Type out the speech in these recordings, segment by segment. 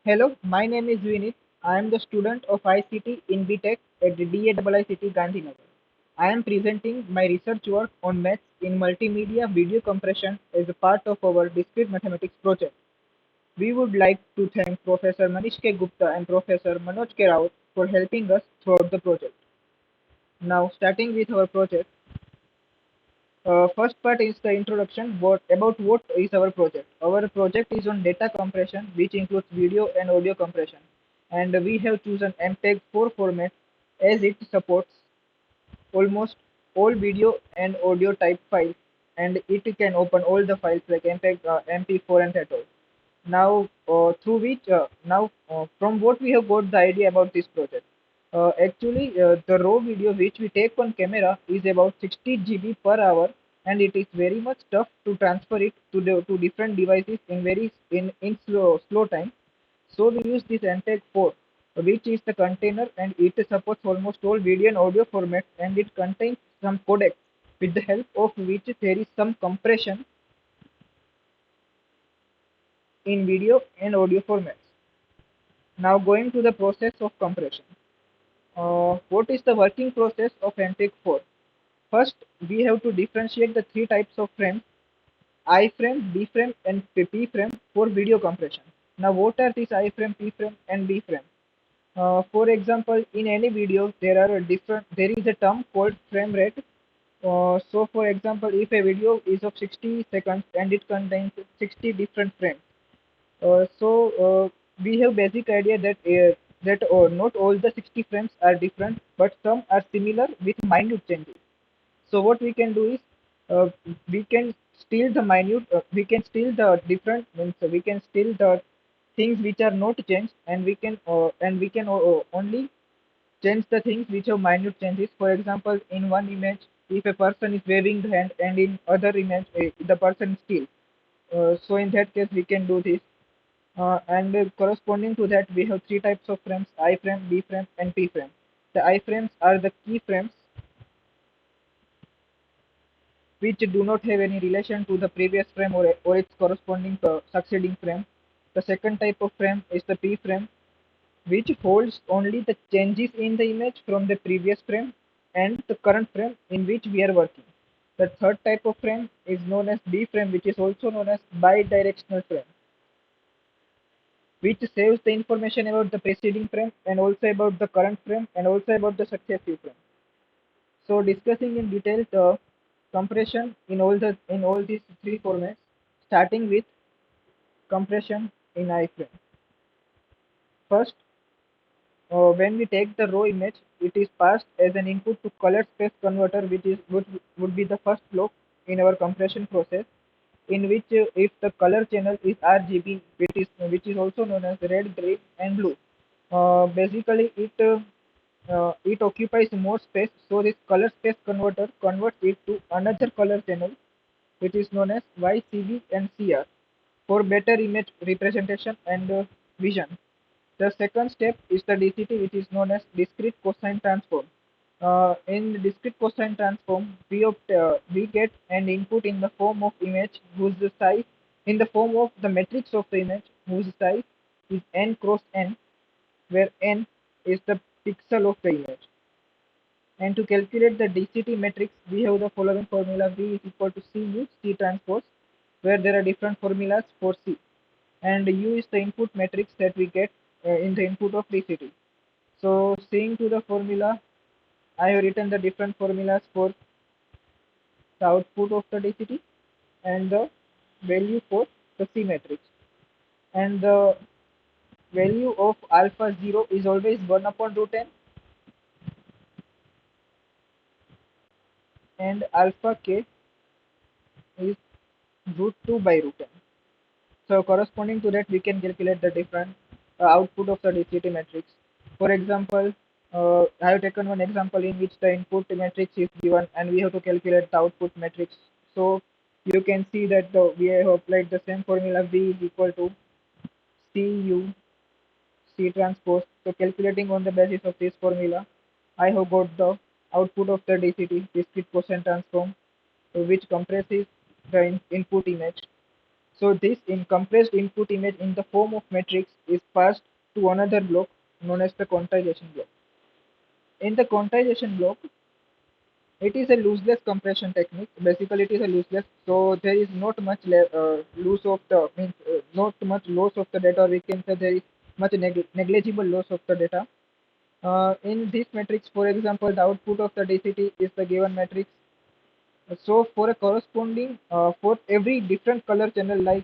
Hello, my name is Vinit. I am the student of ICT in BTech at the DA-IICT Gandhinagar. I am presenting my research work on maths in multimedia video compression as a part of our discrete mathematics project. We would like to thank Professor Manish K Gupta and Professor Manoj K Raut for helping us throughout the project. Now, starting with our project, first part is the introduction about what is our project. Our project is on data compression, which includes video and audio compression. And we have chosen MPEG 4 format as it supports almost all video and audio type files, and it can open all the files like MPEG, MP4, and that all. Now, from what we have got the idea about this project. The raw video which we take on camera is about 60 GB per hour, and it is very much tough to transfer it to different devices in slow time. So we use this MPEG 4, which is the container, and it supports almost all video and audio formats, and it contains some codecs with the help of which there is some compression in video and audio formats. Now going to the process of compression. What is the working process of MPEG 4? First, we have to differentiate the three types of frames: I frame, B frame, and P frame for video compression. Now, what are these I frame, P frame, and B frame? For example, in any video, there is a term called frame rate. For example, if a video is of 60 seconds and it contains 60 different frames, we have basic idea that not all the 60 frames are different, but some are similar with minute changes. So what we can do is uh, we can we can steal the different means we can steal the things which are not changed, and we can only change the things which have minute changes. For example, in one image, if a person is waving the hand, and in other image, the person is still. So in that case, we can do this. And corresponding to that, we have three types of frames: I frame, B frame, and P frame. The I frames are the key frames which do not have any relation to the previous frame or its corresponding succeeding frame. The second type of frame is the P frame, which holds only the changes in the image from the previous frame and the current frame in which we are working. The third type of frame is known as B frame, which is also known as bidirectional frame, which saves the information about the preceding frame and also about the current frame and also about the successive frame. So discussing in detail the compression in all these three formats, starting with compression in iframe. First, when we take the raw image, it is passed as an input to color space converter, which would be the first block in our compression process, in which if the color channel is RGB, which is also known as red, green, and blue. Basically, it occupies more space, so this color space converter converts it to another color channel, which is known as YCB and CR, for better image representation and vision. The second step is the DCT, which is known as discrete cosine transform. In discrete cosine transform, we get an input in the form of image whose size, in the form of the matrix of the image whose size is n cross n, where n is the pixel of the image. And to calculate the DCT matrix, we have the following formula: V is equal to CU C transpose, where there are different formulas for C. And U is the input matrix that we get in the input of DCT. So, seeing to the formula, I have written the different formulas for the output of the DCT and the value for the C matrix. And the value of alpha 0 is always 1 upon root n, and alpha k is root 2 by root n. So corresponding to that, we can calculate the different output of the DCT matrix. For example, I have taken one example in which the input matrix is given and we have to calculate the output matrix. So you can see that we have applied the same formula: V is equal to CU C transpose. So calculating on the basis of this formula, I have got the output of the DCT, discrete cosine transform, which compresses the input image. So this in compressed input image in the form of matrix is passed to another block known as the quantization block. In the quantization block, it is a lossless compression technique. Basically, it is a lossless, so there is not much loss of the means not much loss of the data. Or we can say there is much negligible loss of the data. In this matrix, for example, the output of the DCT is the given matrix. So for a corresponding for every different color channel, like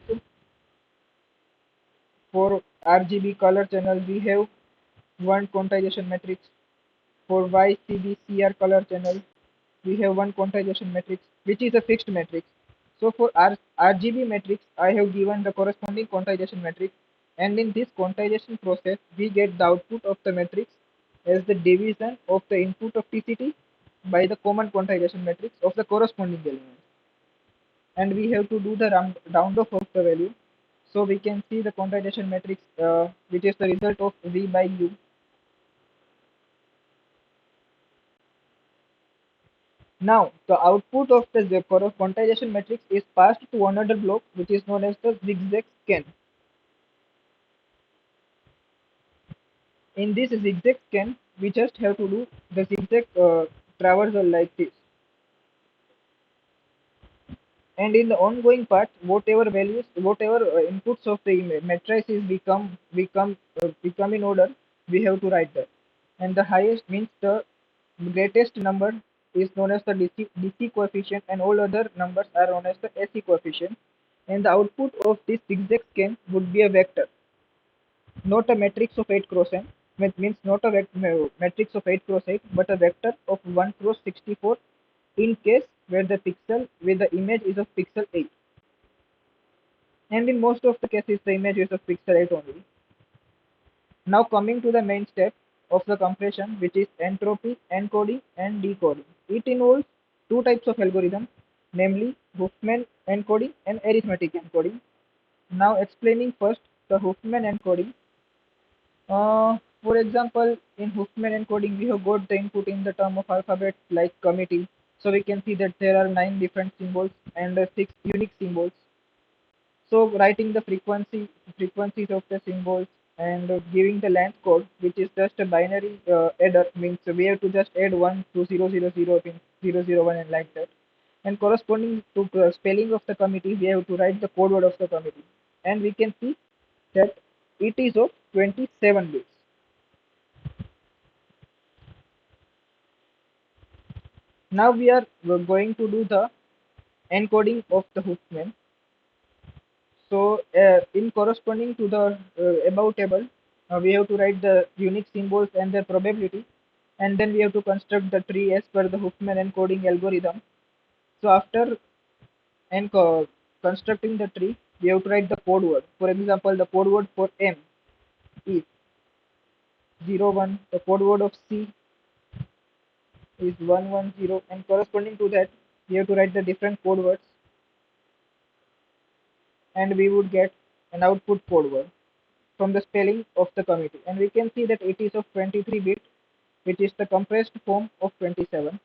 for RGB color channel, we have one quantization matrix. For YCBCR color channel, we have one quantization matrix, which is a fixed matrix. So for RGB matrix, I have given the corresponding quantization matrix, and in this quantization process, we get the output of the matrix as the division of the input of TCT by the common quantization matrix of the corresponding element. And we have to do the round off of the value. So we can see the quantization matrix, which is the result of V by U. Now, the output of the quantization matrix is passed to another block, which is known as the zigzag scan. In this zigzag scan, we just have to do the zigzag traversal like this. And in the ongoing part, whatever values, whatever inputs of the matrices become in order, we have to write that. And the highest means the greatest number is known as the DC coefficient, and all other numbers are known as the AC coefficient. And the output of this zigzag scan would be a vector, not a matrix of 8 cross n, means not a matrix of 8 cross 8, but a vector of 1 cross 64 in case where the pixel where the image is of pixel 8. And in most of the cases, the image is of pixel 8 only. Now coming to the main step of the compression, which is entropy encoding and decoding. It involves two types of algorithm, namely Huffman encoding and arithmetic encoding. Now explaining first the Huffman encoding. For example, in Huffman encoding, we have got the input in the term of alphabet like committee. So we can see that there are 9 different symbols and 6 unique symbols. So writing the frequencies of the symbols and giving the length code, which is just a binary adder, means we have to just add 1 to 000 pin 001 and like that. And corresponding to the spelling of the committee, we have to write the code word of the committee. And we can see that it is of 27 bits. Now we're going to do the encoding of the Huffman. So in corresponding to the above table, we have to write the unique symbols and their probability, and then we have to construct the tree as per the Huffman encoding algorithm. So after constructing the tree, we have to write the code word. For example, the code word for M is 01. The code word of C is 110, and corresponding to that, we have to write the different code words, and we would get an output code word from the spelling of the committee. And we can see that it is of 23 bit, which is the compressed form of 27.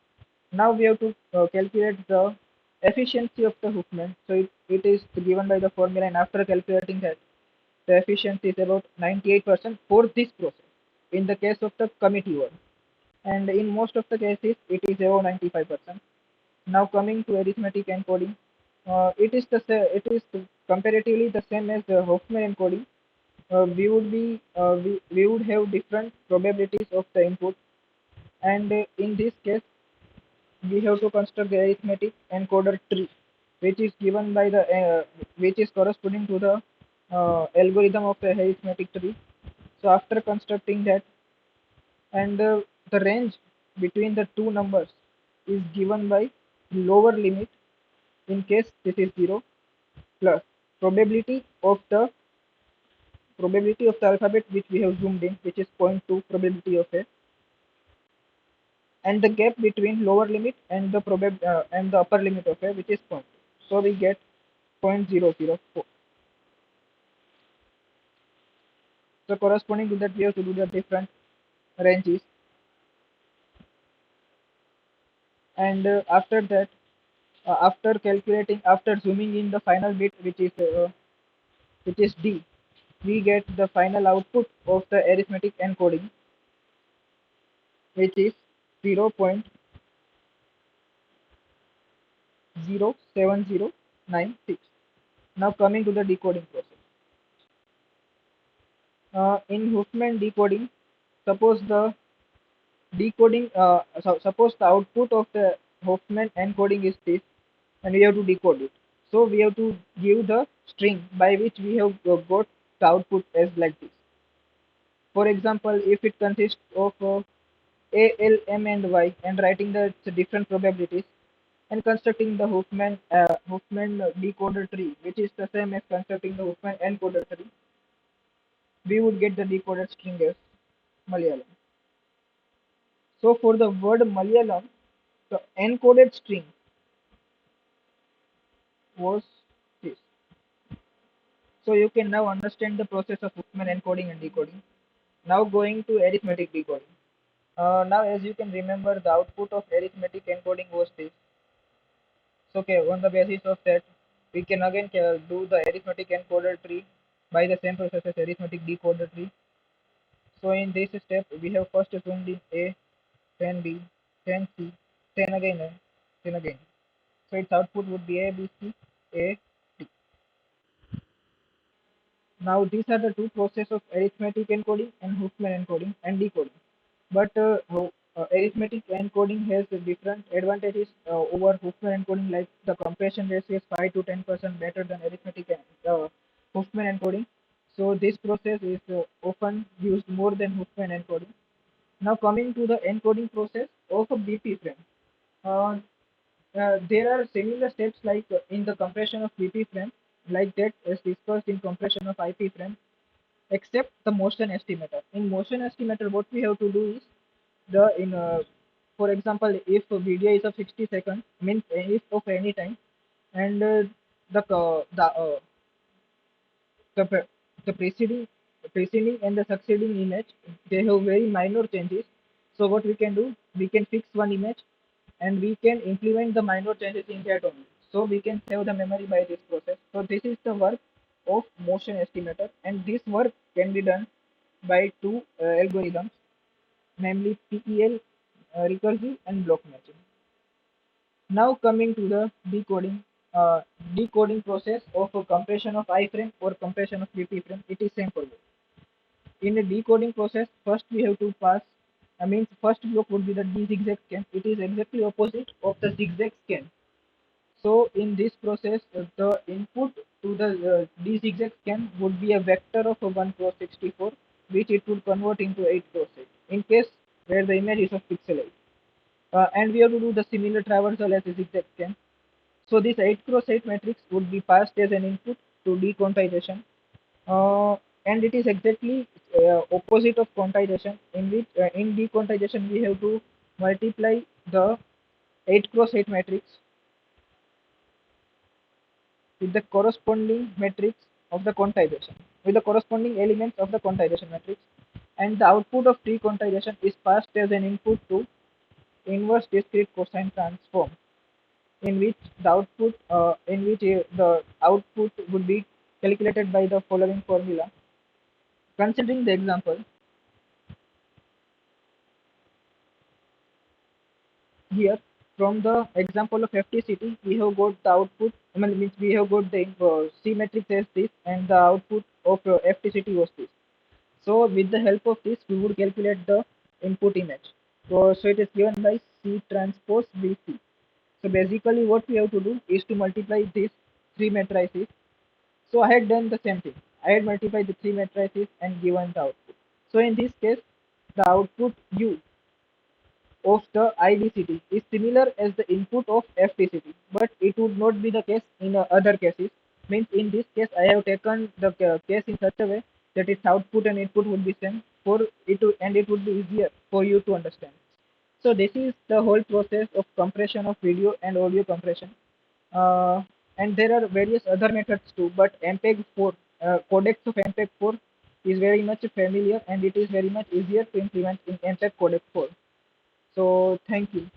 Now we have to calculate the efficiency of the Huffman. So it is given by the formula, and after calculating that, the efficiency is about 98% for this process in the case of the committee one. And in most of the cases, it is above 95%. Now coming to arithmetic encoding, it is comparatively the same as the Huffman encoding. We would have different probabilities of the input, and in this case we have to construct the arithmetic encoder tree, which is given by the which is corresponding to the algorithm of the arithmetic tree. So after constructing that, and the range between the two numbers is given by lower limit in case this is 0 plus probability of the alphabet which we have zoomed in, which is zero point 0.2 probability of a, and the gap between lower limit and the and the upper limit of a, which is 0.2. So we get 0.004. So corresponding to that, we have to do the different ranges, and after that, after zooming in the final bit, which is which is D. We get the final output of the arithmetic encoding, which is 0.07096. Now coming to the decoding process. In Huffman decoding, suppose the suppose the output of the Huffman encoding is this, and we have to decode it. So we have to give the string by which we have got the output as like this. For example, if it consists of A, L, M, and Y, and writing the different probabilities, and constructing the Huffman decoder tree, which is the same as constructing the Huffman encoder tree, we would get the decoded string as Malayalam. So for the word Malayalam, the encoded string was this. So you can now understand the process of Huffman encoding and decoding. Now going to arithmetic decoding. Now as you can remember, the output of arithmetic encoding was this. So okay, on the basis of that, we can again do the arithmetic encoder tree by the same process as arithmetic decoder tree. So in this step, we have first zoomed in A, then B, then C, then again A, then again. So its output would be A, B, C, A, D. Now these are the two processes of arithmetic encoding and Huffman encoding and decoding. But arithmetic encoding has different advantages over Huffman encoding, like the compression ratio is 5 to 10% better than arithmetic Huffman encoding. So this process is often used more than Huffman encoding. Now coming to the encoding process of a BP frame. Uh, there are similar steps like in the compression of BP frame, like that as discussed in compression of IP frame, except the motion estimator. In motion estimator, what we have to do is the in for example, if a video is of 60 seconds, means if of any time, and the pre- the preceding and the succeeding image, they have very minor changes. So what we can do, we can fix one image and we can implement the minor changes in that only. So we can save the memory by this process. So this is the work of motion estimator, and this work can be done by two algorithms, namely PEL recursive and block matching. Now coming to the decoding process of a compression of iframe or compression of BP frame, it is same for both. In the decoding process, first we have to pass. I mean, first block would be the D zigzag scan. It is exactly opposite of the zigzag scan. So in this process, the input to the D zigzag scan would be a vector of a 1 cross 64, which it would convert into 8 cross 8. In case where the image is of pixel 8. And we have to do the similar traversal as a zigzag scan. So this 8 cross 8 matrix would be passed as an input to dequantization, uh, and it is exactly opposite of quantization, in which in dequantization we have to multiply the 8 cross 8 matrix with the corresponding matrix of the quantization, with the corresponding elements of the quantization matrix, and the output of dequantization is passed as an input to inverse discrete cosine transform, in which the output would be calculated by the following formula. Considering the example here, from the example of FTCT, we have got the output. I mean, means we have got the C matrix as this, and the output of FTCT was this. So with the help of this, we would calculate the input image. So it is given by C transpose BC. So basically, what we have to do is to multiply these three matrices. So I had done the same thing. I had multiplied the three matrices and given the output. So in this case, the output U of the IDCT is similar as the input of FTCT, but it would not be the case in other cases. Means in this case, I have taken the case in such a way that its output and input would be same for it to, and it would be easier for you to understand. So this is the whole process of compression of video and audio compression. Uh, and there are various other methods too, but MPEG 4, codecs of MPEG 4 is very much familiar, and it is very much easier to implement in MPEG codec 4. So thank you.